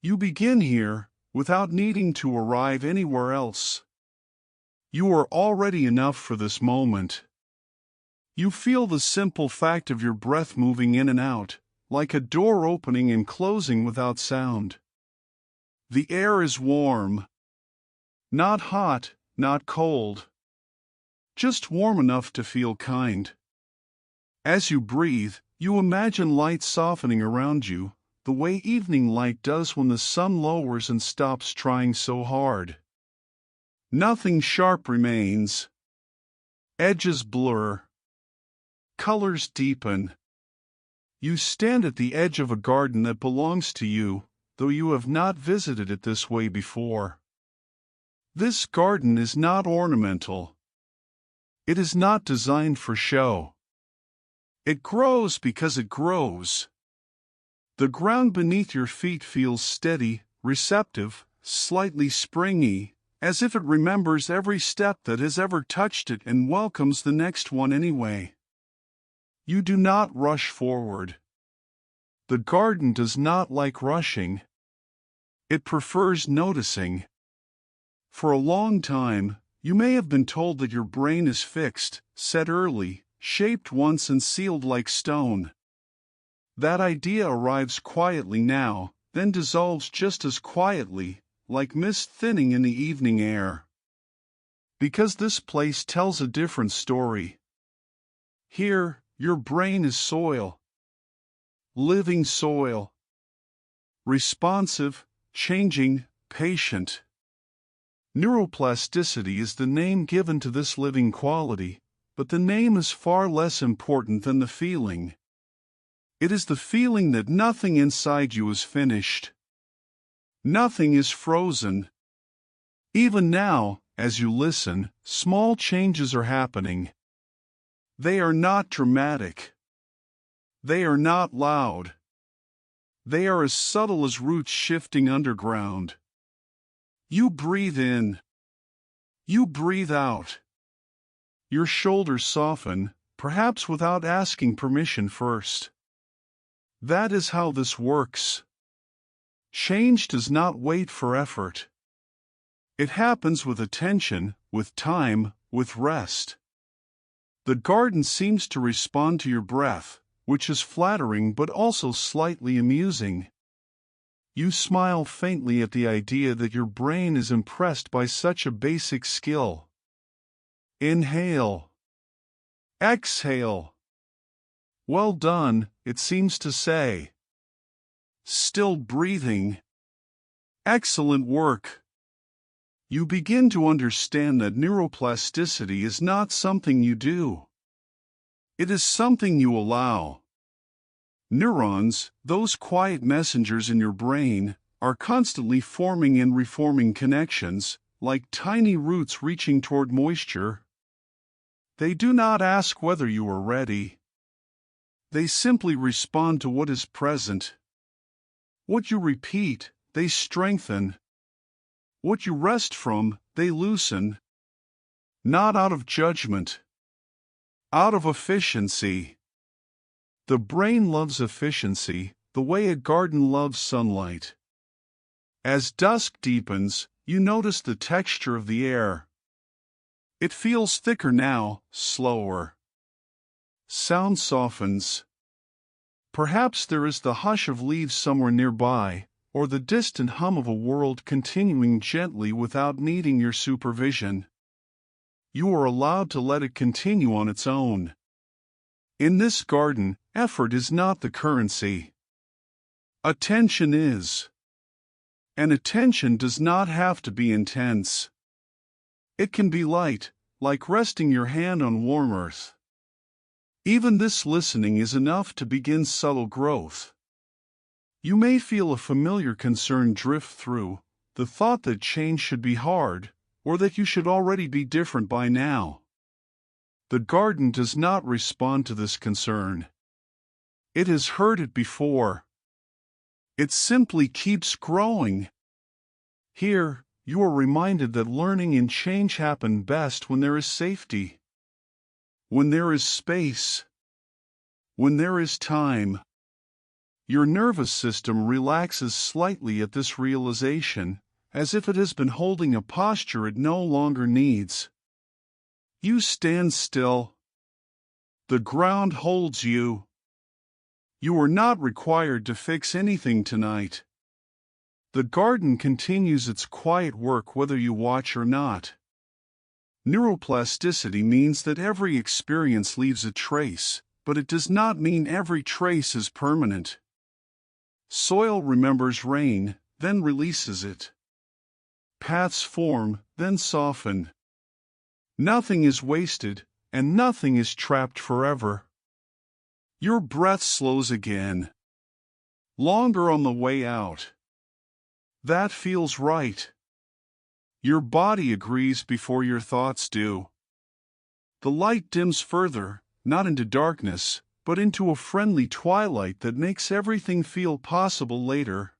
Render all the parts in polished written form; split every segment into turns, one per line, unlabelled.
You begin here, without needing to arrive anywhere else. You are already enough for this moment. You feel the simple fact of your breath moving in and out, like a door opening and closing without sound. The air is warm. Not hot, not cold. Just warm enough to feel kind. As you breathe, you imagine light softening around you, the way evening light does when the sun lowers and stops trying so hard. Nothing sharp remains. Edges blur. Colors deepen. You stand at the edge of a garden that belongs to you, though you have not visited it this way before. This garden is not ornamental. It is not designed for show. It grows because it grows. The ground beneath your feet feels steady, receptive, slightly springy, as if it remembers every step that has ever touched it and welcomes the next one anyway. You do not rush forward. The garden does not like rushing. It prefers noticing. For a long time, you may have been told that your brain is fixed, set early, shaped once and sealed like stone. That idea arrives quietly now, then dissolves just as quietly, like mist thinning in the evening air. Because this place tells a different story. Here, your brain is soil. Living soil. Responsive, changing, patient. Neuroplasticity is the name given to this living quality, but the name is far less important than the feeling. It is the feeling that nothing inside you is finished. Nothing is frozen. Even now, as you listen, small changes are happening. They are not dramatic. They are not loud. They are as subtle as roots shifting underground. You breathe in. You breathe out. Your shoulders soften, perhaps without asking permission first. That is how this works. Change does not wait for effort. It happens with attention, with time, with rest. The garden seems to respond to your breath, which is flattering but also slightly amusing. You smile faintly at the idea that your brain is impressed by such a basic skill. Inhale. Exhale. Well done, it seems to say. Still breathing. Excellent work. You begin to understand that neuroplasticity is not something you do. It is something you allow. Neurons, those quiet messengers in your brain, are constantly forming and reforming connections, like tiny roots reaching toward moisture. They do not ask whether you are ready. They simply respond to what is present. What you repeat, they strengthen. What you rest from, they loosen. Not out of judgment. Out of efficiency. The brain loves efficiency, the way a garden loves sunlight. As dusk deepens, you notice the texture of the air. It feels thicker now, slower. Sound softens. Perhaps there is the hush of leaves somewhere nearby, or the distant hum of a world continuing gently without needing your supervision. You are allowed to let it continue on its own. In this garden, effort is not the currency. Attention is. And attention does not have to be intense. It can be light, like resting your hand on warm earth. Even this listening is enough to begin subtle growth. You may feel a familiar concern drift through, the thought that change should be hard, or that you should already be different by now. The garden does not respond to this concern. It has heard it before. It simply keeps growing. Here, you are reminded that learning and change happen best when there is safety. When there is space. When there is time. Your nervous system relaxes slightly at this realization, as if it has been holding a posture it no longer needs. You stand still. The ground holds you. You are not required to fix anything tonight. The garden continues its quiet work whether you watch or not. Neuroplasticity means that every experience leaves a trace, but it does not mean every trace is permanent. Soil remembers rain, then releases it. Paths form, then soften. Nothing is wasted, and nothing is trapped forever. Your breath slows again. Longer on the way out. That feels right. Your body agrees before your thoughts do. The light dims further, not into darkness, but into a friendly twilight that makes everything feel possible later.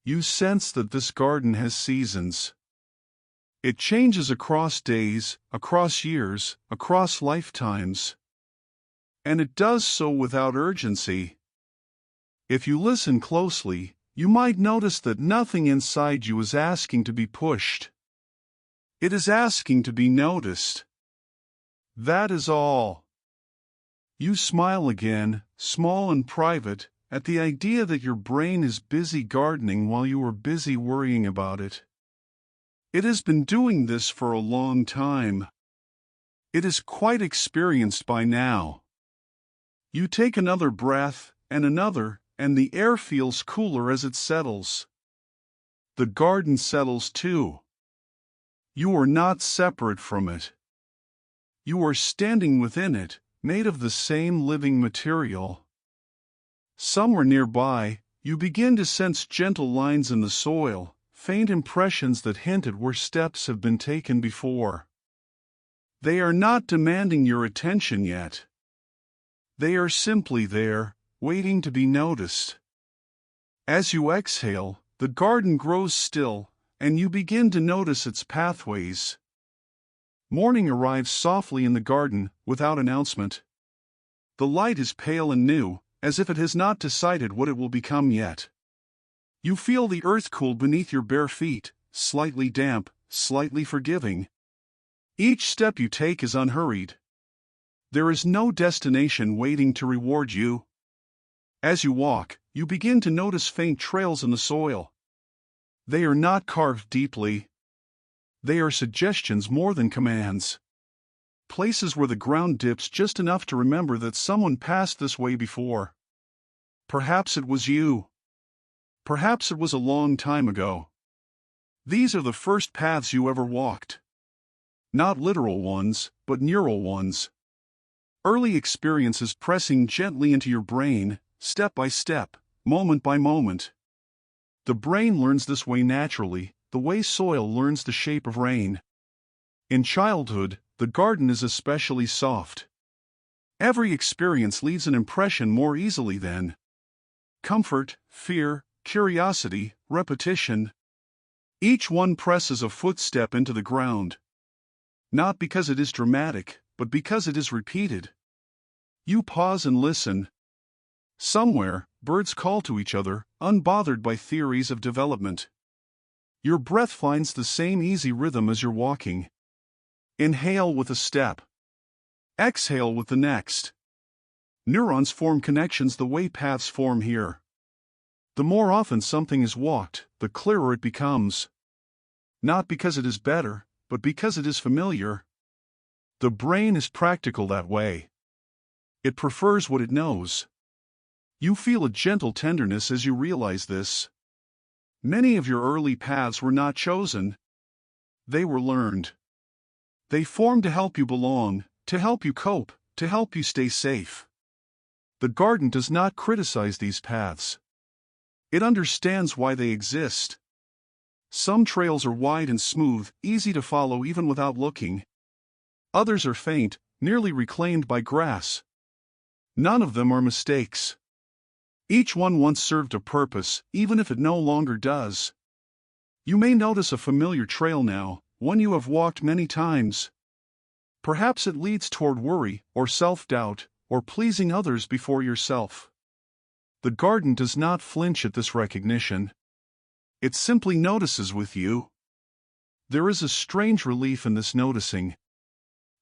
You sense that this garden has seasons. It changes across days, across years, across lifetimes. And it does so without urgency. If you listen closely, you might notice that nothing inside you is asking to be pushed. It is asking to be noticed. That is all. You smile again, small and private, at the idea that your brain is busy gardening while you are busy worrying about it. It has been doing this for a long time. It is quite experienced by now. You take another breath, and another, and the air feels cooler as it settles. The garden settles too. You are not separate from it. You are standing within it, made of the same living material. Somewhere nearby, you begin to sense gentle lines in the soil, faint impressions that hint at where steps have been taken before. They are not demanding your attention yet. They are simply there, waiting to be noticed. As you exhale, the garden grows still, and you begin to notice its pathways. Morning arrives softly in the garden, without announcement. The light is pale and new, as if it has not decided what it will become yet. You feel the earth cool beneath your bare feet, slightly damp, slightly forgiving. Each step you take is unhurried. There is no destination waiting to reward you. As you walk, you begin to notice faint trails in the soil. They are not carved deeply. They are suggestions more than commands. Places where the ground dips just enough to remember that someone passed this way before. Perhaps it was you. Perhaps it was a long time ago. These are the first paths you ever walked. Not literal ones, but neural ones. Early experiences pressing gently into your brain, step by step, moment by moment. The brain learns this way naturally, the way soil learns the shape of rain. In childhood, the garden is especially soft. Every experience leaves an impression more easily then. Comfort, fear, curiosity, repetition. Each one presses a footstep into the ground. Not because it is dramatic, but because it is repeated. You pause and listen. Somewhere, birds call to each other, unbothered by theories of development. Your breath finds the same easy rhythm as you're walking. Inhale with a step. Exhale with the next. Neurons form connections the way paths form here. The more often something is walked, the clearer it becomes. Not because it is better, but because it is familiar. The brain is practical that way. It prefers what it knows. You feel a gentle tenderness as you realize this. Many of your early paths were not chosen. They were learned. They formed to help you belong, to help you cope, to help you stay safe. The garden does not criticize these paths. It understands why they exist. Some trails are wide and smooth, easy to follow even without looking. Others are faint, nearly reclaimed by grass. None of them are mistakes. Each one once served a purpose, even if it no longer does. You may notice a familiar trail now, one you have walked many times. Perhaps it leads toward worry, or self-doubt, or pleasing others before yourself. The garden does not flinch at this recognition. It simply notices with you. There is a strange relief in this noticing.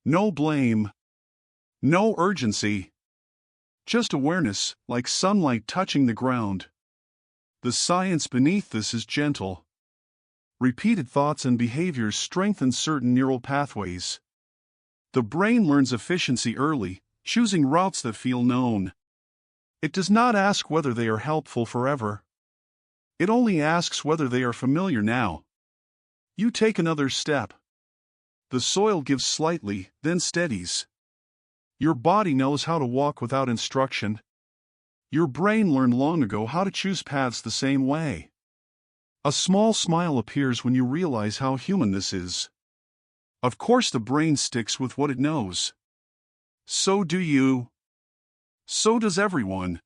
No blame. No urgency. Just awareness, like sunlight touching the ground. The science beneath this is gentle. Repeated thoughts and behaviors strengthen certain neural pathways. The brain learns efficiency early, choosing routes that feel known. It does not ask whether they are helpful forever. It only asks whether they are familiar now. You take another step. The soil gives slightly, then steadies. Your body knows how to walk without instruction. Your brain learned long ago how to choose paths the same way. A small smile appears when you realize how human this is. Of course, the brain sticks with what it knows. So do you. So does everyone.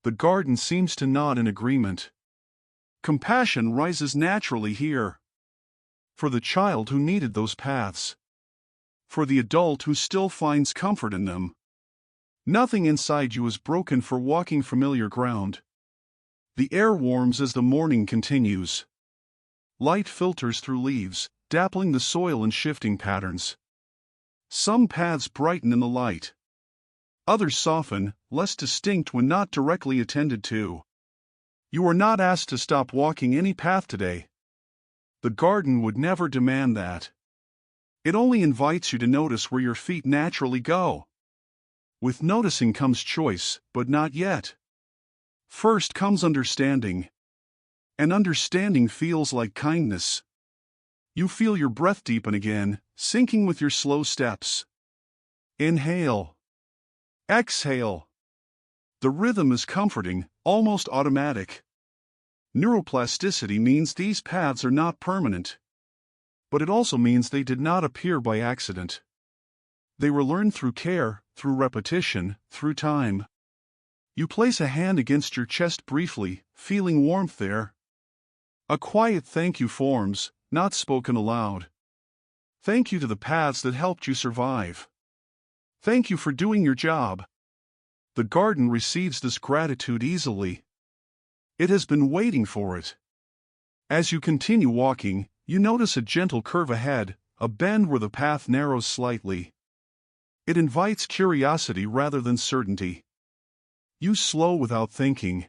The garden seems to nod in agreement. Compassion rises naturally here. For the child who needed those paths. For the adult who still finds comfort in them. Nothing inside you is broken for walking familiar ground. The air warms as the morning continues. Light filters through leaves, dappling the soil in shifting patterns. Some paths brighten in the light. Others soften, less distinct when not directly attended to. You are not asked to stop walking any path today. The garden would never demand that. It only invites you to notice where your feet naturally go. With noticing comes choice, but not yet. First comes understanding. And understanding feels like kindness. You feel your breath deepen again, sinking with your slow steps. Inhale. Exhale. The rhythm is comforting, almost automatic. Neuroplasticity means these paths are not permanent. But it also means they did not appear by accident. They were learned through care, through repetition, through time. You place a hand against your chest briefly, feeling warmth there. A quiet thank you forms, not spoken aloud. Thank you to the paths that helped you survive. Thank you for doing your job. The garden receives this gratitude easily. It has been waiting for it. As you continue walking, you notice a gentle curve ahead, a bend where the path narrows slightly. It invites curiosity rather than certainty. You slow without thinking.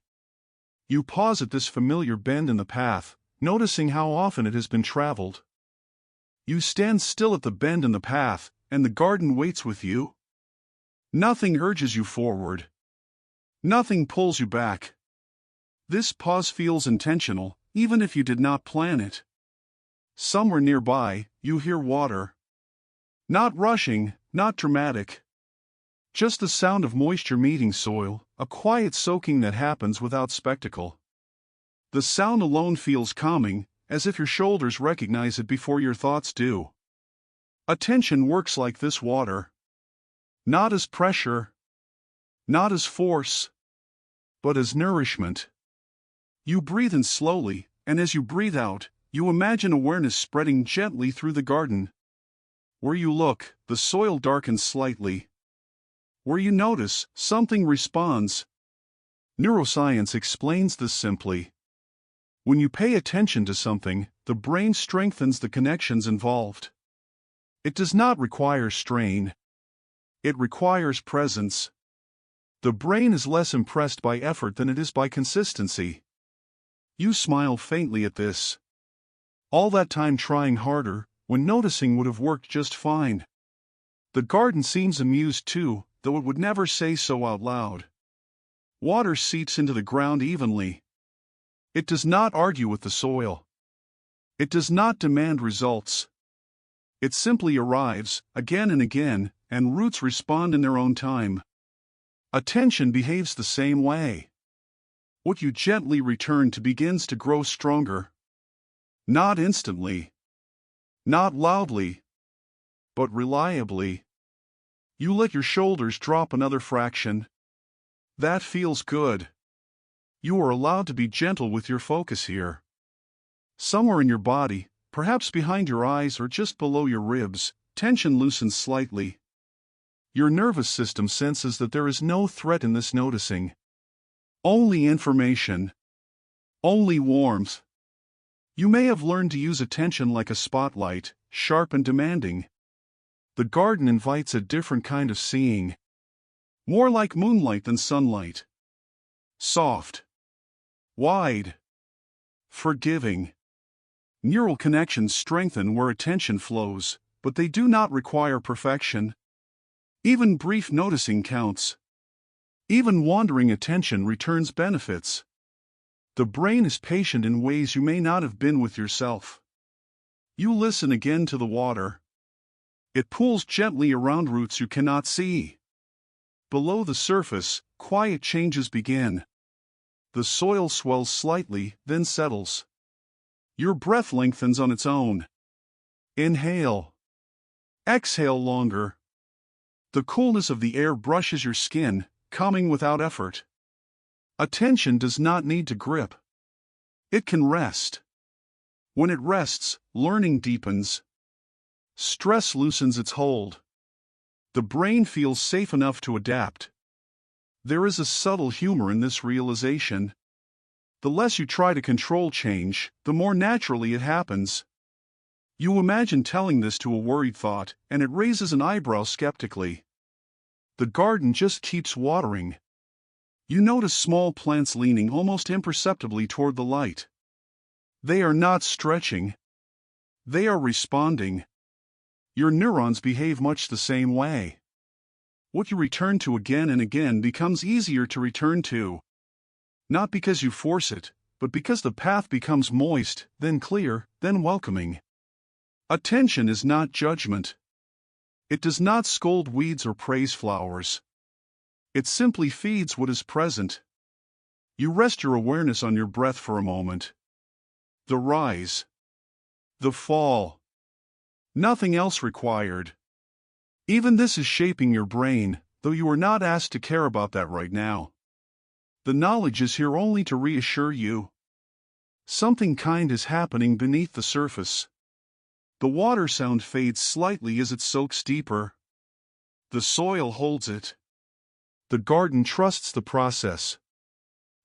You pause at this familiar bend in the path, noticing how often it has been traveled. You stand still at the bend in the path, and the garden waits with you. Nothing urges you forward. Nothing pulls you back. This pause feels intentional, even if you did not plan it. Somewhere nearby, you hear water. Not rushing, not dramatic. Just the sound of moisture meeting soil, a quiet soaking that happens without spectacle. The sound alone feels calming, as if your shoulders recognize it before your thoughts do. Attention works like this water. Not as pressure. Not as force. But as nourishment. You breathe in slowly, and as you breathe out, you imagine awareness spreading gently through the garden. Where you look, the soil darkens slightly. Where you notice, something responds. Neuroscience explains this simply. When you pay attention to something, the brain strengthens the connections involved. It does not require strain. It requires presence. The brain is less impressed by effort than it is by consistency. You smile faintly at this. All that time trying harder, when noticing would have worked just fine. The garden seems amused too, though it would never say so out loud. Water seeps into the ground evenly. It does not argue with the soil. It does not demand results. It simply arrives, again and again, and roots respond in their own time. Attention behaves the same way. What you gently return to begins to grow stronger. Not instantly. Not loudly. But reliably. You let your shoulders drop another fraction. That feels good. You are allowed to be gentle with your focus here. Somewhere in your body, perhaps behind your eyes or just below your ribs, tension loosens slightly. Your nervous system senses that there is no threat in this noticing. Only information. Only warmth. You may have learned to use attention like a spotlight, sharp and demanding. The garden invites a different kind of seeing. More like moonlight than sunlight. Soft. Wide. Forgiving. Neural connections strengthen where attention flows, but they do not require perfection. Even brief noticing counts. Even wandering attention returns benefits. The brain is patient in ways you may not have been with yourself. You listen again to the water. It pools gently around roots you cannot see. Below the surface, quiet changes begin. The soil swells slightly, then settles. Your breath lengthens on its own. Inhale. Exhale longer. The coolness of the air brushes your skin, calming without effort. Attention does not need to grip. It can rest. When it rests, learning deepens. Stress loosens its hold. The brain feels safe enough to adapt. There is a subtle humor in this realization. The less you try to control change, the more naturally it happens. You imagine telling this to a worried thought, and it raises an eyebrow skeptically. The garden just keeps watering. You notice small plants leaning almost imperceptibly toward the light. They are not stretching. They are responding. Your neurons behave much the same way. What you return to again and again becomes easier to return to. Not because you force it, but because the path becomes moist, then clear, then welcoming. Attention is not judgment. It does not scold weeds or praise flowers. It simply feeds what is present. You rest your awareness on your breath for a moment. The rise. The fall. Nothing else required. Even this is shaping your brain, though you are not asked to care about that right now. The knowledge is here only to reassure you. Something kind is happening beneath the surface. The water sound fades slightly as it soaks deeper. The soil holds it. The garden trusts the process.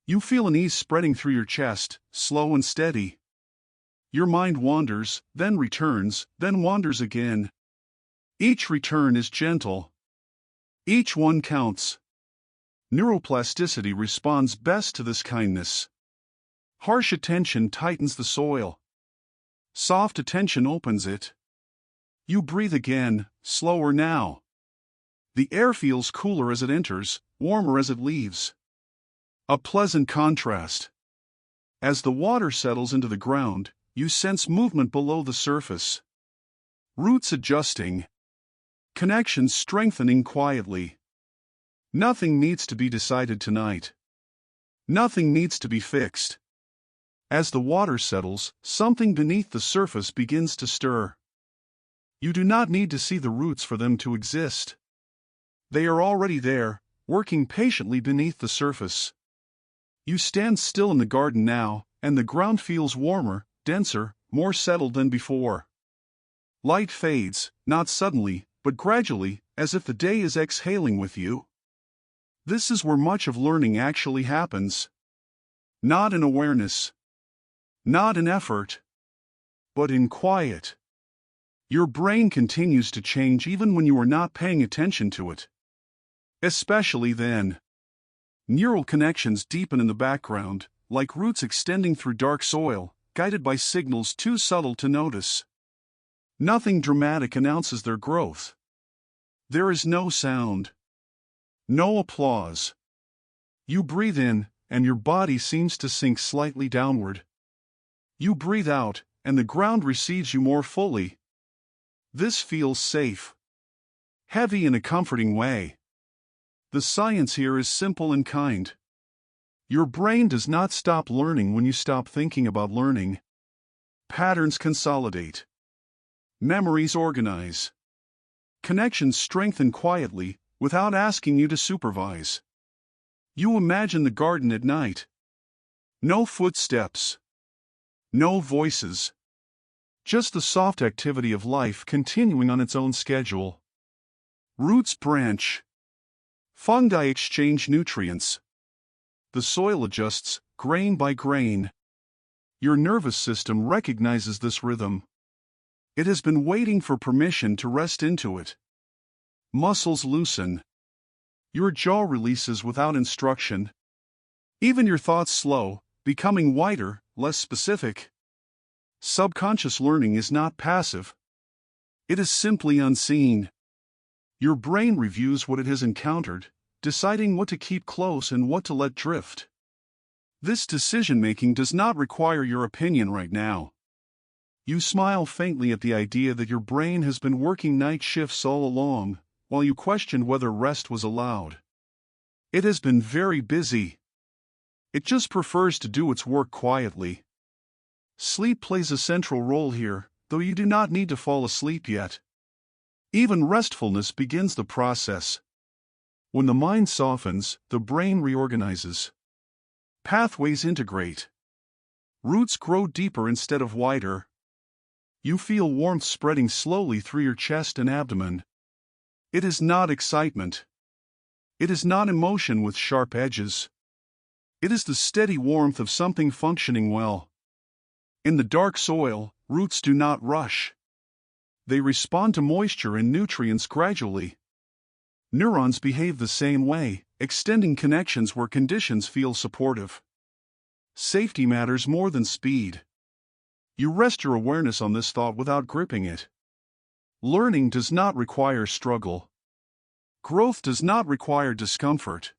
You feel an ease spreading through your chest, slow and steady. Your mind wanders, then returns, then wanders again. Each return is gentle. Each one counts. Neuroplasticity responds best to this kindness. Harsh attention tightens the soil. Soft attention opens it. You breathe again, slower now. The air feels cooler as it enters, warmer as it leaves. A pleasant contrast. As the water settles into the ground, you sense movement below the surface. Roots adjusting. Connections strengthening quietly. Nothing needs to be decided tonight. Nothing needs to be fixed. As the water settles, something beneath the surface begins to stir. You do not need to see the roots for them to exist. They are already there, working patiently beneath the surface. You stand still in the garden now, and the ground feels warmer, denser, more settled than before. Light fades, not suddenly, but gradually, as if the day is exhaling with you. This is where much of learning actually happens. Not in awareness. Not in effort. But in quiet. Your brain continues to change even when you are not paying attention to it. Especially then. Neural connections deepen in the background, like roots extending through dark soil, guided by signals too subtle to notice. Nothing dramatic announces their growth. There is no sound. No applause. You breathe in, and your body seems to sink slightly downward. You breathe out, and the ground receives you more fully. This feels safe. Heavy in a comforting way. The science here is simple and kind. Your brain does not stop learning when you stop thinking about learning. Patterns consolidate. Memories organize. Connections strengthen quietly, without asking you to supervise. You imagine the garden at night. No footsteps. No voices. Just the soft activity of life continuing on its own schedule. Roots branch. Fungi exchange nutrients. The soil adjusts, grain by grain. Your nervous system recognizes this rhythm. It has been waiting for permission to rest into it. Muscles loosen. Your jaw releases without instruction. Even your thoughts slow, becoming wider, less specific. Subconscious learning is not passive. It is simply unseen. Your brain reviews what it has encountered, deciding what to keep close and what to let drift. This decision-making does not require your opinion right now. You smile faintly at the idea that your brain has been working night shifts all along, while you questioned whether rest was allowed. It has been very busy. It just prefers to do its work quietly. Sleep plays a central role here, though you do not need to fall asleep yet. Even restfulness begins the process. When the mind softens, the brain reorganizes. Pathways integrate. Roots grow deeper instead of wider. You feel warmth spreading slowly through your chest and abdomen. It is not excitement. It is not emotion with sharp edges. It is the steady warmth of something functioning well. In the dark soil, roots do not rush. They respond to moisture and nutrients gradually. Neurons behave the same way, extending connections where conditions feel supportive. Safety matters more than speed. You rest your awareness on this thought without gripping it. Learning does not require struggle. Growth does not require discomfort.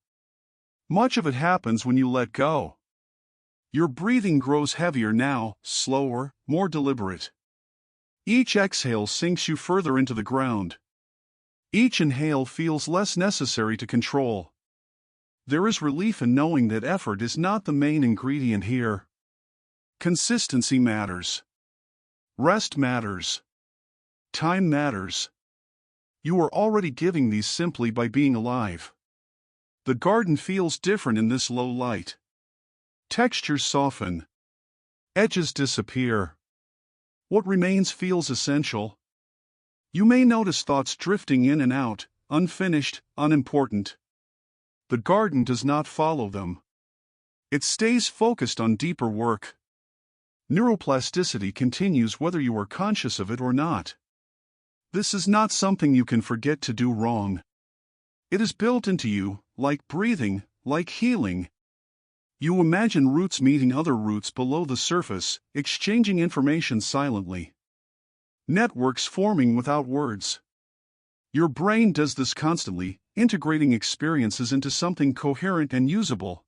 Much of it happens when you let go. Your breathing grows heavier now, slower, more deliberate. Each exhale sinks you further into the ground. Each inhale feels less necessary to control. There is relief in knowing that effort is not the main ingredient here. Consistency matters. Rest matters. Time matters. You are already giving these simply by being alive. The garden feels different in this low light. Textures soften. Edges disappear. What remains feels essential. You may notice thoughts drifting in and out, unfinished, unimportant. The garden does not follow them. It stays focused on deeper work. Neuroplasticity continues whether you are conscious of it or not. This is not something you can forget to do wrong. It is built into you, like breathing, like healing. You imagine roots meeting other roots below the surface, exchanging information silently. Networks forming without words. Your brain does this constantly, integrating experiences into something coherent and usable.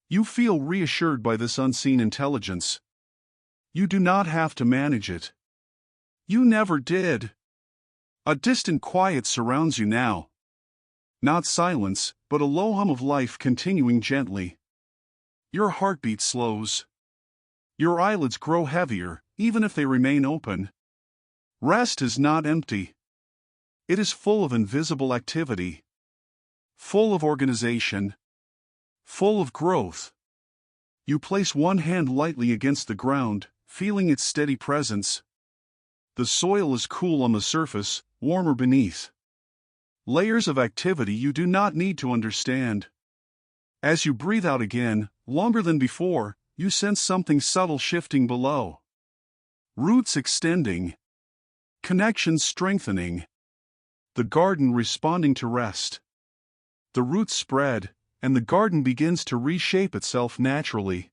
You feel reassured by this unseen intelligence. You do not have to manage it. You never did. A distant quiet surrounds you now. Not silence, but a low hum of life continuing gently. Your heartbeat slows. Your eyelids grow heavier, even if they remain open. Rest is not empty. It is full of invisible activity. Full of organization. Full of growth. You place one hand lightly against the ground, feeling its steady presence. The soil is cool on the surface, warmer beneath. Layers of activity you do not need to understand. As you breathe out again, longer than before, you sense something subtle shifting below. Roots extending. Connections strengthening. The garden responding to rest. The roots spread, and the garden begins to reshape itself naturally.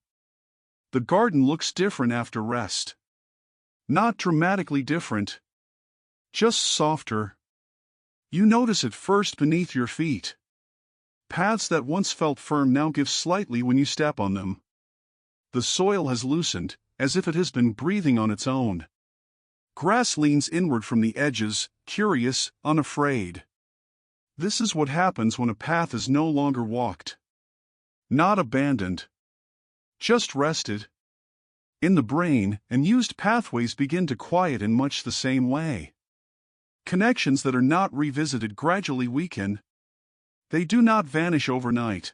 The garden looks different after rest. Not dramatically different. Just softer. You notice it first beneath your feet. Paths that once felt firm now give slightly when you step on them. The soil has loosened, as if it has been breathing on its own. Grass leans inward from the edges, curious, unafraid. This is what happens when a path is no longer walked. Not abandoned. Just rested. In the brain, unused pathways begin to quiet in much the same way. Connections that are not revisited gradually weaken. They do not vanish overnight.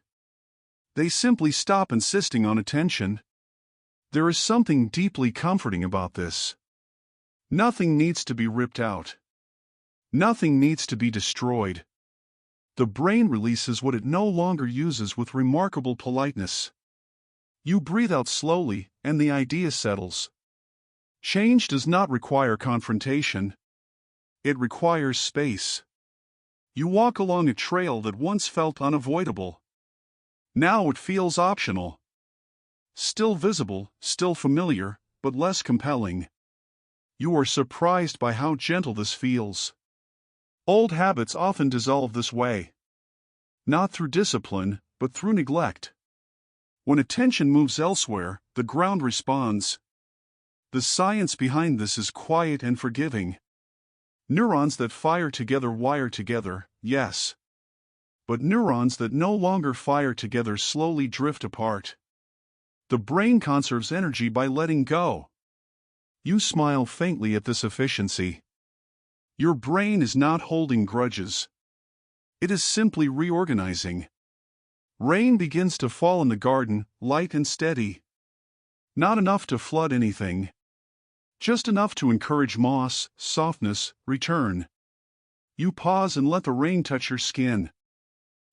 They simply stop insisting on attention. There is something deeply comforting about this. Nothing needs to be ripped out. Nothing needs to be destroyed. The brain releases what it no longer uses with remarkable politeness. You breathe out slowly, and the idea settles. Change does not require confrontation. It requires space. You walk along a trail that once felt unavoidable. Now it feels optional. Still visible, still familiar, but less compelling. You are surprised by how gentle this feels. Old habits often dissolve this way. Not through discipline, but through neglect. When attention moves elsewhere, the ground responds. The science behind this is quiet and forgiving. Neurons that fire together wire together, yes. But neurons that no longer fire together slowly drift apart. The brain conserves energy by letting go. You smile faintly at this efficiency. Your brain is not holding grudges. It is simply reorganizing. Rain begins to fall in the garden, light and steady. Not enough to flood anything. Just enough to encourage moss, softness, return. You pause and let the rain touch your skin.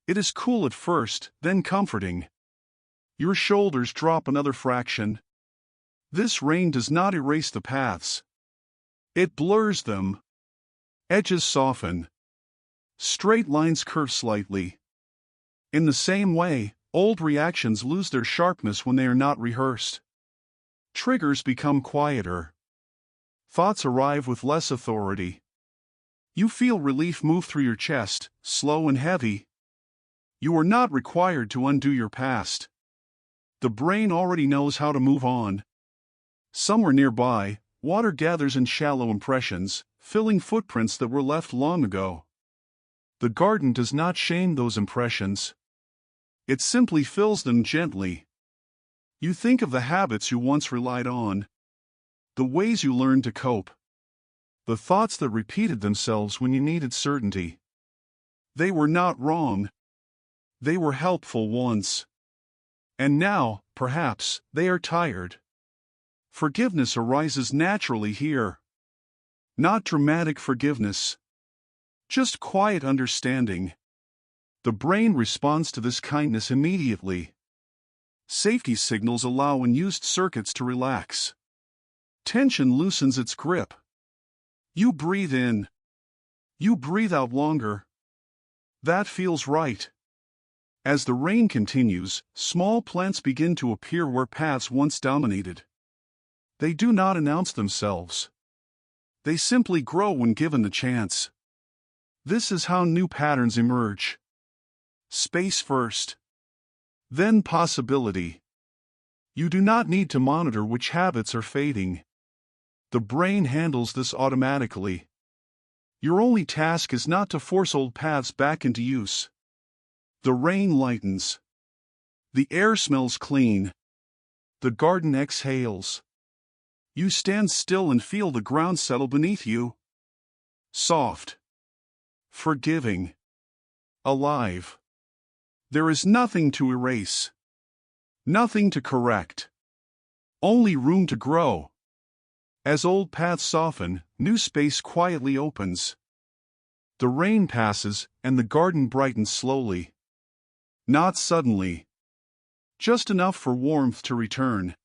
It is cool at first, then comforting. Your shoulders drop another fraction. This rain does not erase the paths. It blurs them. Edges soften. Straight lines curve slightly. In the same way, old reactions lose their sharpness when they are not rehearsed. Triggers become quieter. Thoughts arrive with less authority. You feel relief move through your chest, slow and heavy. You are not required to undo your past. The brain already knows how to move on. Somewhere nearby, water gathers in shallow impressions, filling footprints that were left long ago. The garden does not shame those impressions. It simply fills them gently. You think of the habits you once relied on. The ways you learned to cope. The thoughts that repeated themselves when you needed certainty. They were not wrong. They were helpful once. And now, perhaps, they are tired. Forgiveness arises naturally here. Not dramatic forgiveness. Just quiet understanding. The brain responds to this kindness immediately. Safety signals allow unused circuits to relax. Tension loosens its grip. You breathe in. You breathe out longer. That feels right. As the rain continues, small plants begin to appear where paths once dominated. They do not announce themselves. They simply grow when given the chance. This is how new patterns emerge. Space first. Then possibility. You do not need to monitor which habits are fading. The brain handles this automatically. Your only task is not to force old paths back into use. The rain lightens. The air smells clean. The garden exhales. You stand still and feel the ground settle beneath you. Soft. Forgiving. Alive. There is nothing to erase. Nothing to correct. Only room to grow. As old paths soften, new space quietly opens. The rain passes, and the garden brightens slowly. Not suddenly. Just enough for warmth to return.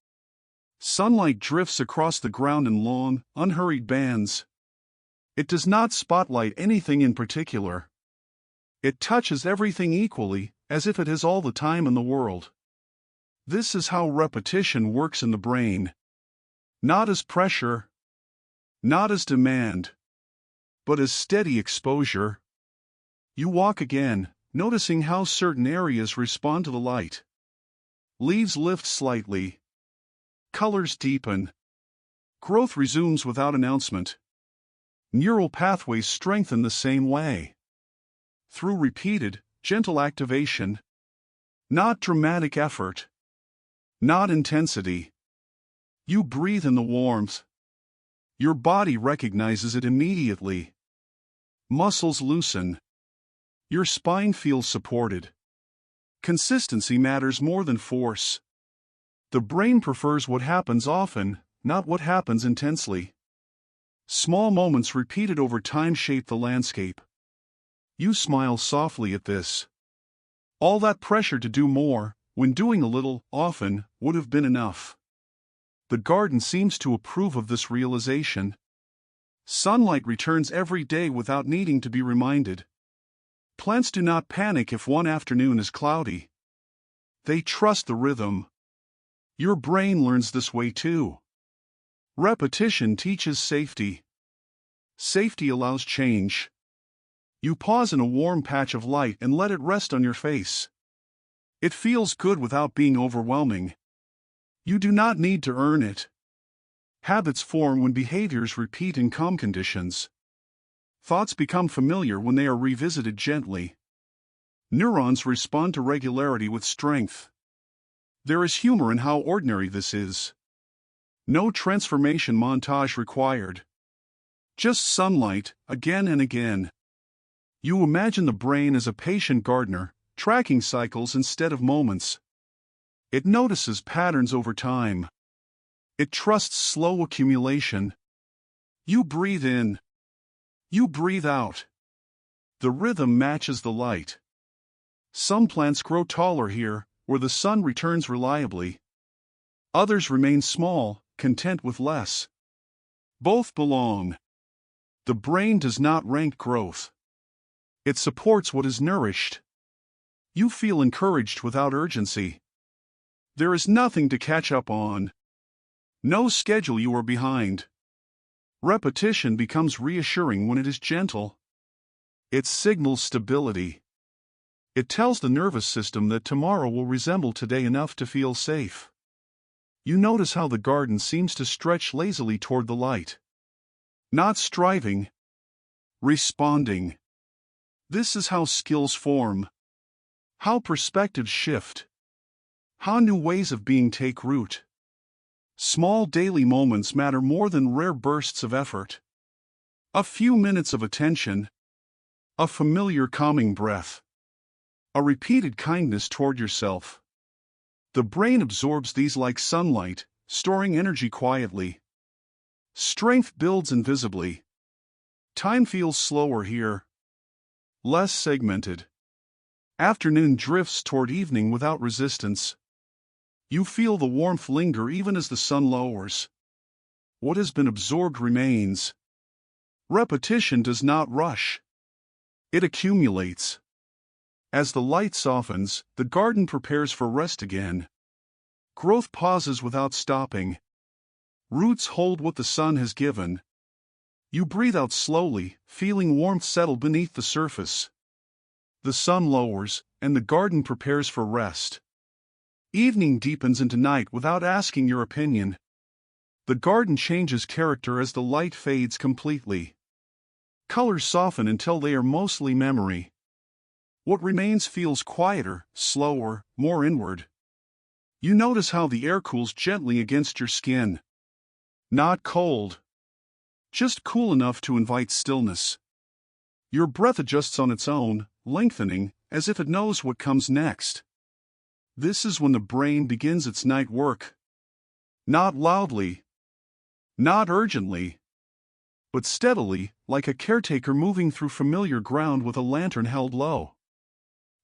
Sunlight drifts across the ground in long, unhurried bands. It does not spotlight anything in particular. It touches everything equally, as if it has all the time in the world. This is how repetition works in the brain. Not as pressure. Not as demand. But as steady exposure. You walk again, noticing how certain areas respond to the light. Leaves lift slightly. Colors deepen. Growth resumes without announcement. Neural pathways strengthen the same way. Through repeated, gentle activation. Not dramatic effort. Not intensity. You breathe in the warmth. Your body recognizes it immediately. Muscles loosen. Your spine feels supported. Consistency matters more than force. The brain prefers what happens often, not what happens intensely. Small moments repeated over time shape the landscape. You smile softly at this. All that pressure to do more, when doing a little, often, would have been enough. The garden seems to approve of this realization. Sunlight returns every day without needing to be reminded. Plants do not panic if one afternoon is cloudy. They trust the rhythm. Your brain learns this way too. Repetition teaches safety. Safety allows change. You pause in a warm patch of light and let it rest on your face. It feels good without being overwhelming. You do not need to earn it. Habits form when behaviors repeat in calm conditions. Thoughts become familiar when they are revisited gently. Neurons respond to regularity with strength. There is humor in how ordinary this is. No transformation montage required. Just sunlight, again and again. You imagine the brain as a patient gardener, tracking cycles instead of moments. It notices patterns over time. It trusts slow accumulation. You breathe in. You breathe out. The rhythm matches the light. Some plants grow taller here, where the sun returns reliably. Others remain small, content with less. Both belong. The brain does not rank growth. It supports what is nourished. You feel encouraged without urgency. There is nothing to catch up on. No schedule you are behind. Repetition becomes reassuring when it is gentle. It signals stability. It tells the nervous system that tomorrow will resemble today enough to feel safe. You notice how the garden seems to stretch lazily toward the light. Not striving. Responding. This is how skills form. How perspectives shift. How new ways of being take root. Small daily moments matter more than rare bursts of effort. A few minutes of attention. A familiar calming breath. A repeated kindness toward yourself. The brain absorbs these like sunlight, storing energy quietly. Strength builds invisibly. Time feels slower here. Less segmented. Afternoon drifts toward evening without resistance. You feel the warmth linger even as the sun lowers. What has been absorbed remains. Repetition does not rush. It accumulates. As the light softens, the garden prepares for rest again. Growth pauses without stopping. Roots hold what the sun has given. You breathe out slowly, feeling warmth settle beneath the surface. The sun lowers, and the garden prepares for rest. Evening deepens into night without asking your opinion. The garden changes character as the light fades completely. Colors soften until they are mostly memory. What remains feels quieter, slower, more inward. You notice how the air cools gently against your skin. Not cold. Just cool enough to invite stillness. Your breath adjusts on its own, lengthening, as if it knows what comes next. This is when the brain begins its night work. Not loudly. Not urgently. But steadily, like a caretaker moving through familiar ground with a lantern held low.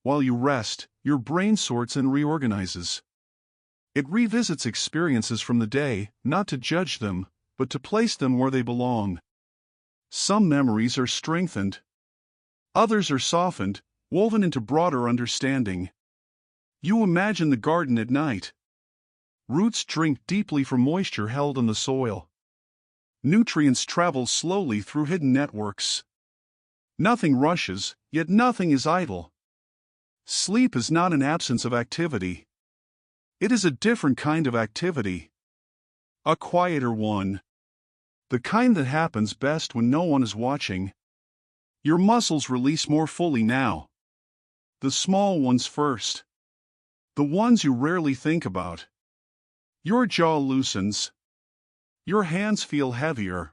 While you rest, your brain sorts and reorganizes. It revisits experiences from the day, not to judge them, but to place them where they belong. Some memories are strengthened. Others are softened, woven into broader understanding. You imagine the garden at night. Roots drink deeply from moisture held in the soil. Nutrients travel slowly through hidden networks. Nothing rushes, yet nothing is idle. Sleep is not an absence of activity. It is a different kind of activity. A quieter one. The kind that happens best when no one is watching. Your muscles release more fully now. The small ones first. The ones you rarely think about. Your jaw loosens. Your hands feel heavier.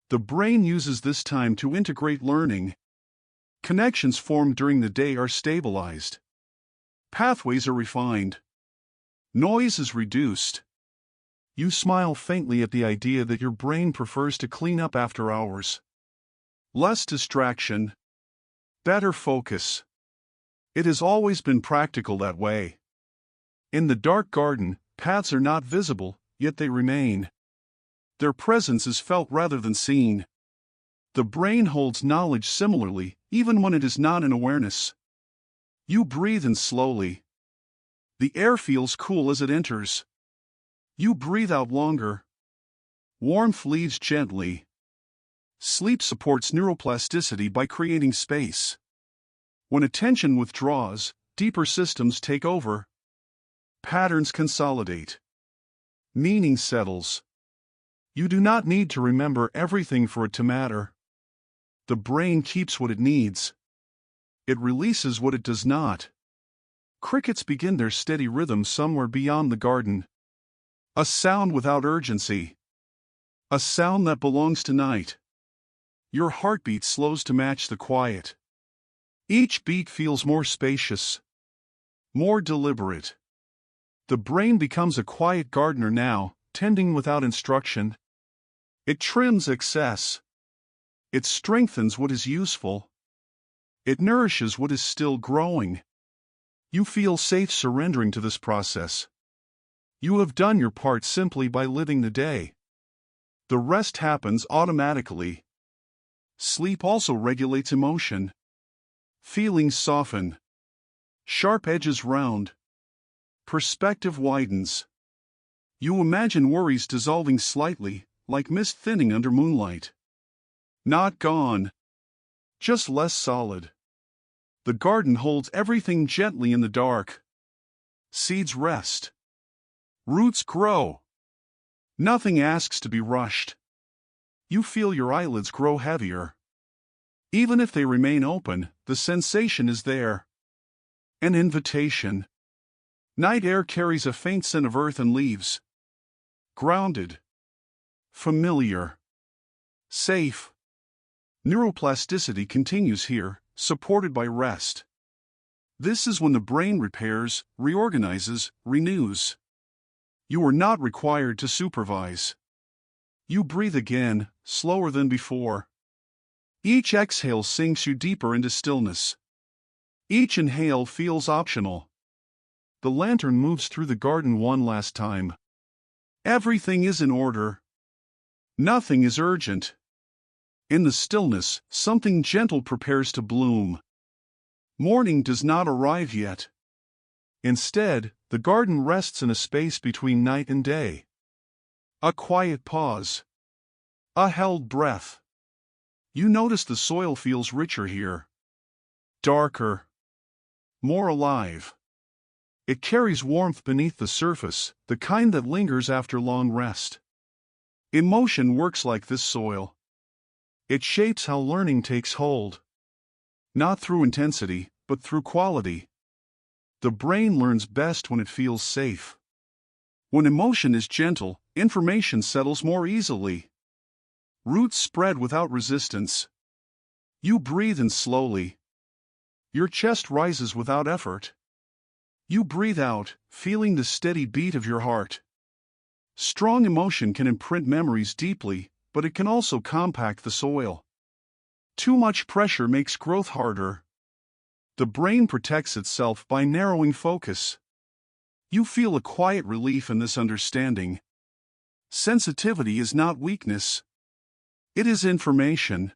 The brain uses this time to integrate learning. Connections formed during the day are stabilized. Pathways are refined. Noise is reduced. You smile faintly at the idea that your brain prefers to clean up after hours. Less distraction. Better focus. It has always been practical that way. In the dark garden, paths are not visible, yet they remain. Their presence is felt rather than seen. The brain holds knowledge similarly, even when it is not in awareness. You breathe in slowly. The air feels cool as it enters. You breathe out longer. Warmth leaves gently. Sleep supports neuroplasticity by creating space. When attention withdraws, deeper systems take over. Patterns consolidate. Meaning settles. You do not need to remember everything for it to matter. The brain keeps what it needs. It releases what it does not. Crickets begin their steady rhythm somewhere beyond the garden. A sound without urgency. A sound that belongs to night. Your heartbeat slows to match the quiet. Each beat feels more spacious, more deliberate. The brain becomes a quiet gardener now, tending without instruction. It trims excess. It strengthens what is useful. It nourishes what is still growing. You feel safe surrendering to this process. You have done your part simply by living the day. The rest happens automatically. Sleep also regulates emotion. Feelings soften. Sharp edges round. Perspective widens. You imagine worries dissolving slightly, like mist thinning under moonlight. Not gone. Just less solid. The garden holds everything gently in the dark. Seeds rest. Roots grow. Nothing asks to be rushed. You feel your eyelids grow heavier. Even if they remain open, the sensation is there. An invitation. Night air carries a faint scent of earth and leaves. Grounded. Familiar. Safe. Neuroplasticity continues here, supported by rest. This is when the brain repairs, reorganizes, renews. You are not required to supervise. You breathe again, slower than before. Each exhale sinks you deeper into stillness. Each inhale feels optional. The lantern moves through the garden one last time. Everything is in order. Nothing is urgent. In the stillness, something gentle prepares to bloom. Morning does not arrive yet. Instead, the garden rests in a space between night and day. A quiet pause. A held breath. You notice the soil feels richer here. Darker. More alive. It carries warmth beneath the surface, the kind that lingers after long rest. Emotion works like this soil. It shapes how learning takes hold. Not through intensity, but through quality. The brain learns best when it feels safe. When emotion is gentle, information settles more easily. Roots spread without resistance. You breathe in slowly. Your chest rises without effort. You breathe out, feeling the steady beat of your heart. Strong emotion can imprint memories deeply, but it can also compact the soil. Too much pressure makes growth harder. The brain protects itself by narrowing focus. You feel a quiet relief in this understanding. Sensitivity is not weakness. It is information.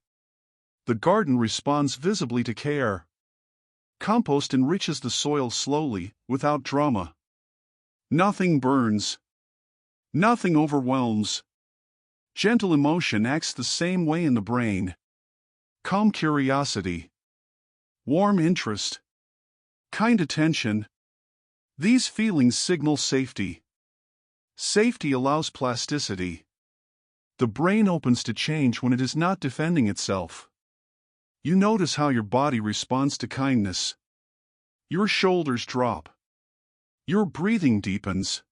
The garden responds visibly to care. Compost enriches the soil slowly, without drama. Nothing burns. Nothing overwhelms. Gentle emotion acts the same way in the brain. Calm curiosity. Warm interest. Kind attention. These feelings signal safety. Safety allows plasticity. The brain opens to change when it is not defending itself. You notice how your body responds to kindness. Your shoulders drop. Your breathing deepens.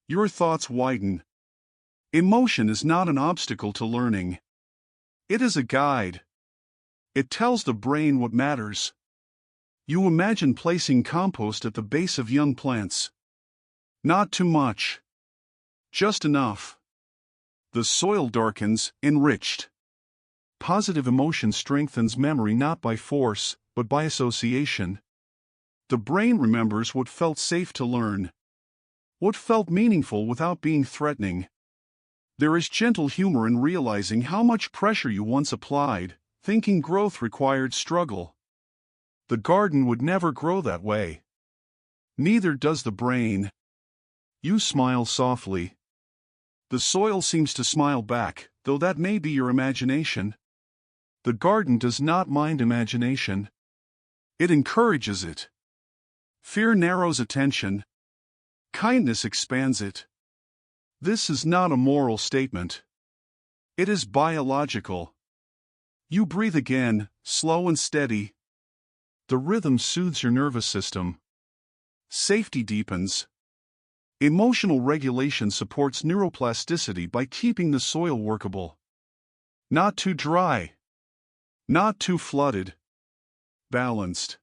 Your thoughts widen. Emotion is not an obstacle to learning. It is a guide. It tells the brain what matters. You imagine placing compost at the base of young plants. Not too much. Just enough. The soil darkens, enriched. Positive emotion strengthens memory not by force, but by association. The brain remembers what felt safe to learn, what felt meaningful without being threatening. There is gentle humor in realizing how much pressure you once applied, thinking growth required struggle. The garden would never grow that way. Neither does the brain. You smile softly. The soil seems to smile back, though that may be your imagination. The garden does not mind imagination. It encourages it. Fear narrows attention. Kindness expands it. This is not a moral statement. It is biological. You breathe again, slow and steady. The rhythm soothes your nervous system. Safety deepens. Emotional regulation supports neuroplasticity by keeping the soil workable. Not too dry. Not too flooded. Balanced.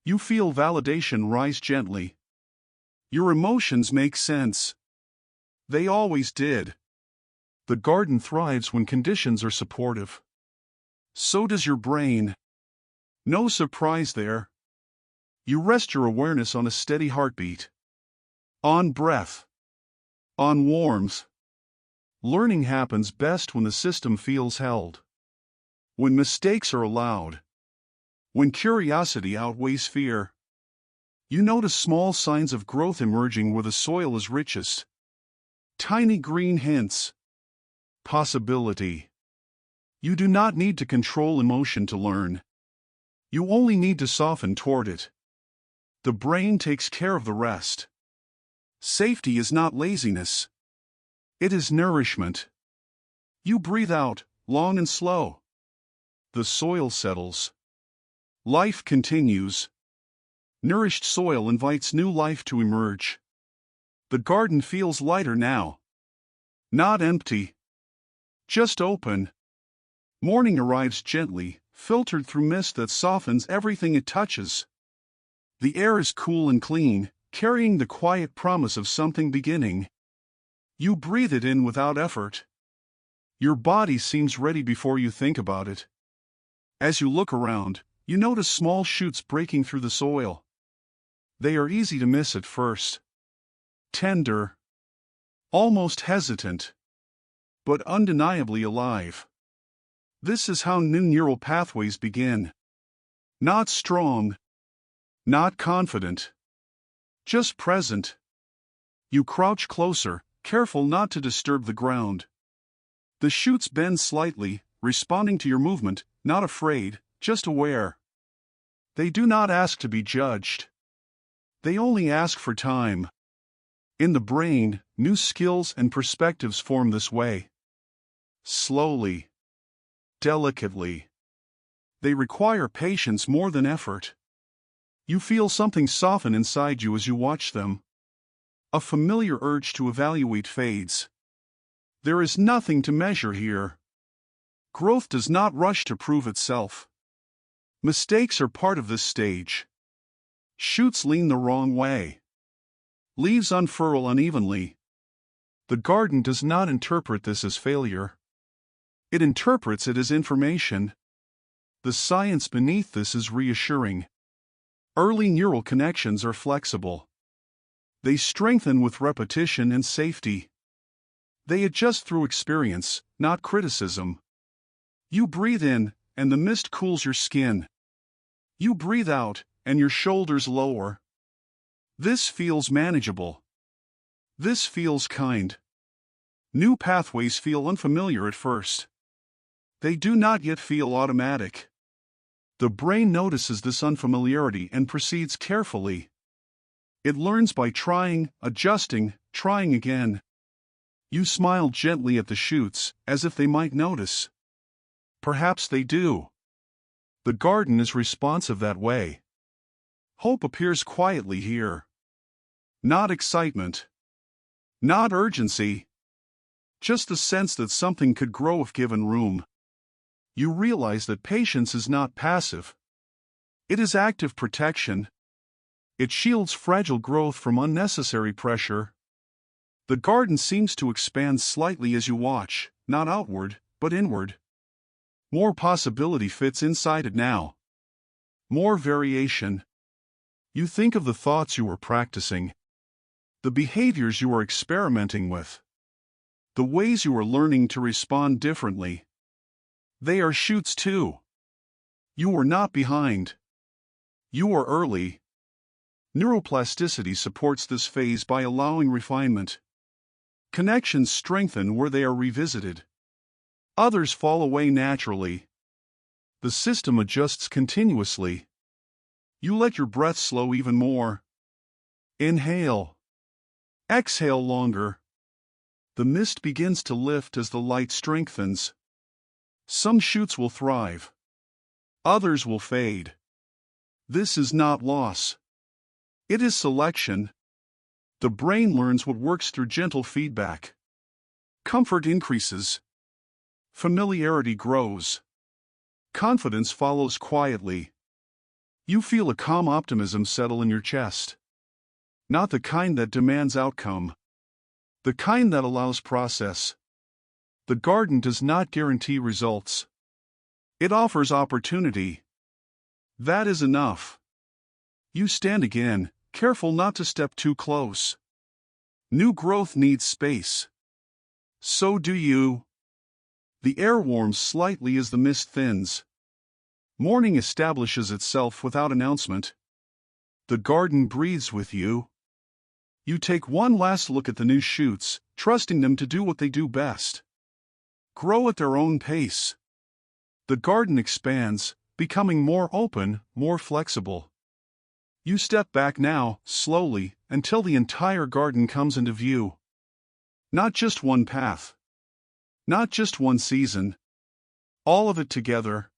You feel validation rise gently. Your emotions make sense. They always did. The garden thrives when conditions are supportive. So does your brain. No surprise there. You rest your awareness on a steady heartbeat. On breath. On warmth. Learning happens best when the system feels held. When mistakes are allowed. When curiosity outweighs fear. You notice small signs of growth emerging where the soil is richest. Tiny green hints. Possibility. You do not need to control emotion to learn. You only need to soften toward it. The brain takes care of the rest. Safety is not laziness. It is nourishment. You breathe out, long and slow. The soil settles. Life continues. Nourished soil invites new life to emerge. The garden feels lighter now. Not empty. Just open. Morning arrives gently, filtered through mist that softens everything it touches. The air is cool and clean, carrying the quiet promise of something beginning. You breathe it in without effort. Your body seems ready before you think about it. As you look around, you notice small shoots breaking through the soil. They are easy to miss at first. Tender. Almost hesitant. But undeniably alive. This is how new neural pathways begin. Not strong. Not confident. Just present. You crouch closer, careful not to disturb the ground. The shoots bend slightly, responding to your movement, not afraid, just aware. They do not ask to be judged. They only ask for time. In the brain, new skills and perspectives form this way. Slowly. Delicately. They require patience more than effort. You feel something soften inside you as you watch them. A familiar urge to evaluate fades. There is nothing to measure here. Growth does not rush to prove itself. Mistakes are part of this stage. Shoots lean the wrong way. Leaves unfurl unevenly. The garden does not interpret this as failure. It interprets it as information. The science beneath this is reassuring. Early neural connections are flexible. They strengthen with repetition and safety. They adjust through experience, not criticism. You breathe in, and the mist cools your skin. You breathe out, and your shoulders lower. This feels manageable. This feels kind. New pathways feel unfamiliar at first. They do not yet feel automatic. The brain notices this unfamiliarity and proceeds carefully. It learns by trying, adjusting, trying again. You smile gently at the shoots, as if they might notice. Perhaps they do. The garden is responsive that way. Hope appears quietly here. Not excitement. Not urgency. Just the sense that something could grow if given room. You realize that patience is not passive. It is active protection. It shields fragile growth from unnecessary pressure. The garden seems to expand slightly as you watch, not outward, but inward. More possibility fits inside it now. More variation. You think of the thoughts you are practicing, the behaviors you are experimenting with, the ways you are learning to respond differently. They are shoots too. You are not behind. You are early. Neuroplasticity supports this phase by allowing refinement. Connections strengthen where they are revisited. Others fall away naturally. The system adjusts continuously. You let your breath slow even more. Inhale. Exhale longer. The mist begins to lift as the light strengthens. Some shoots will thrive. Others will fade. This is not loss. It is selection. The brain learns what works through gentle feedback. Comfort increases. Familiarity grows. Confidence follows quietly. You feel a calm optimism settle in your chest. Not the kind that demands outcome. The kind that allows process. The garden does not guarantee results. It offers opportunity. That is enough. You stand again, careful not to step too close. New growth needs space. So do you. The air warms slightly as the mist thins. Morning establishes itself without announcement. The garden breathes with you. You take one last look at the new shoots, trusting them to do what they do best. Grow at their own pace. The garden expands, becoming more open, more flexible. You step back now, slowly, until the entire garden comes into view. Not just one path. Not just one season. All of it together.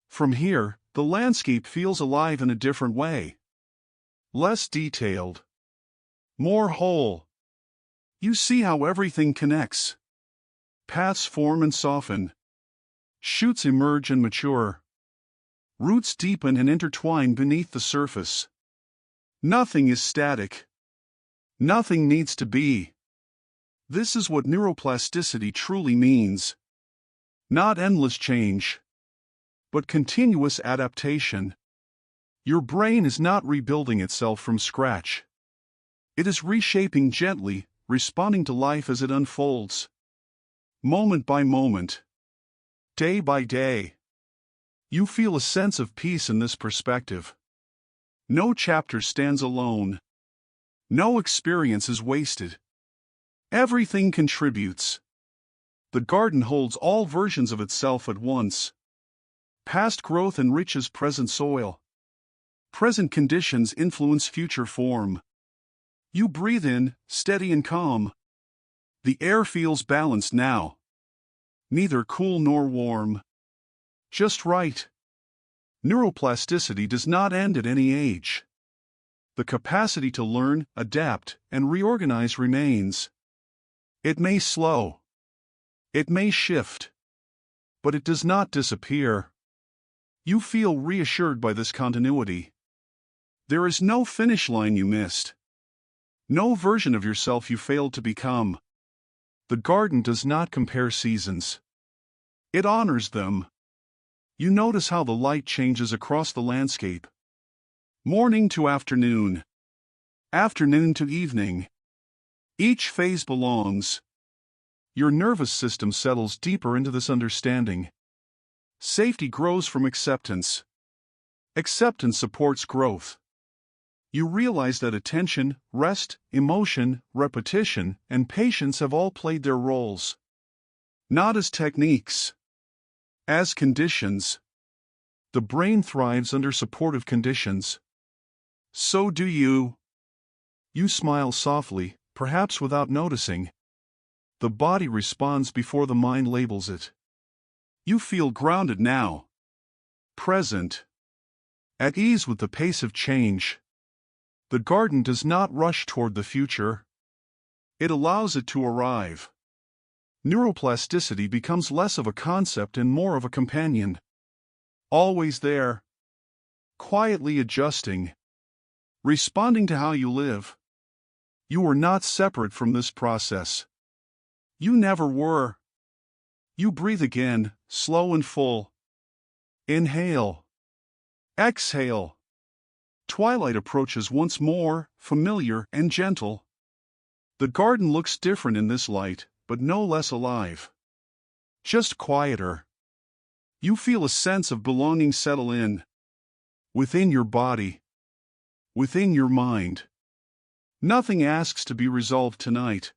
From here, the landscape feels alive in a different way. Less detailed. More whole. You see how everything connects. Paths form and soften. Shoots emerge and mature. Roots deepen and intertwine beneath the surface. Nothing is static. Nothing needs to be. This is what neuroplasticity truly means. Not endless change, but continuous adaptation. Your brain is not rebuilding itself from scratch. It is reshaping gently, responding to life as it unfolds. Moment by moment. Day by day. You feel a sense of peace in this perspective. No chapter stands alone. No experience is wasted. Everything contributes. The garden holds all versions of itself at once. Past growth enriches present soil. Present conditions influence future form. You breathe in, steady and calm. The air feels balanced now. Neither cool nor warm. Just right. Neuroplasticity does not end at any age. The capacity to learn, adapt, and reorganize remains. It may slow. It may shift. But it does not disappear. You feel reassured by this continuity. There is no finish line you missed. No version of yourself you failed to become. The garden does not compare seasons. It honors them. You notice how the light changes across the landscape. Morning to afternoon. Afternoon to evening. Each phase belongs. Your nervous system settles deeper into this understanding. Safety grows from acceptance. Acceptance supports growth. You realize that attention, rest, emotion, repetition, and patience have all played their roles. Not as techniques. As conditions. The brain thrives under supportive conditions. So do you. You smile softly, perhaps without noticing. The body responds before the mind labels it. You feel grounded now. Present. At ease with the pace of change. The garden does not rush toward the future. It allows it to arrive. Neuroplasticity becomes less of a concept and more of a companion. Always there. Quietly adjusting. Responding to how you live. You are not separate from this process. You never were. You breathe again, slow and full. Inhale. Exhale. Twilight approaches once more, familiar and gentle. The garden looks different in this light, but no less alive. Just quieter. You feel a sense of belonging settle in. Within your body. Within your mind. Nothing asks to be resolved tonight.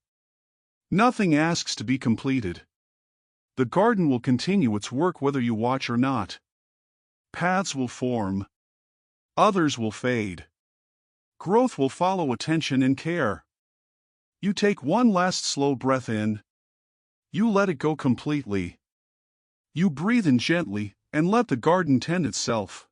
Nothing asks to be completed. The garden will continue its work whether you watch or not. Paths will form. Others will fade. Growth will follow attention and care. You take one last slow breath in. You let it go completely. You breathe in gently and let the garden tend itself.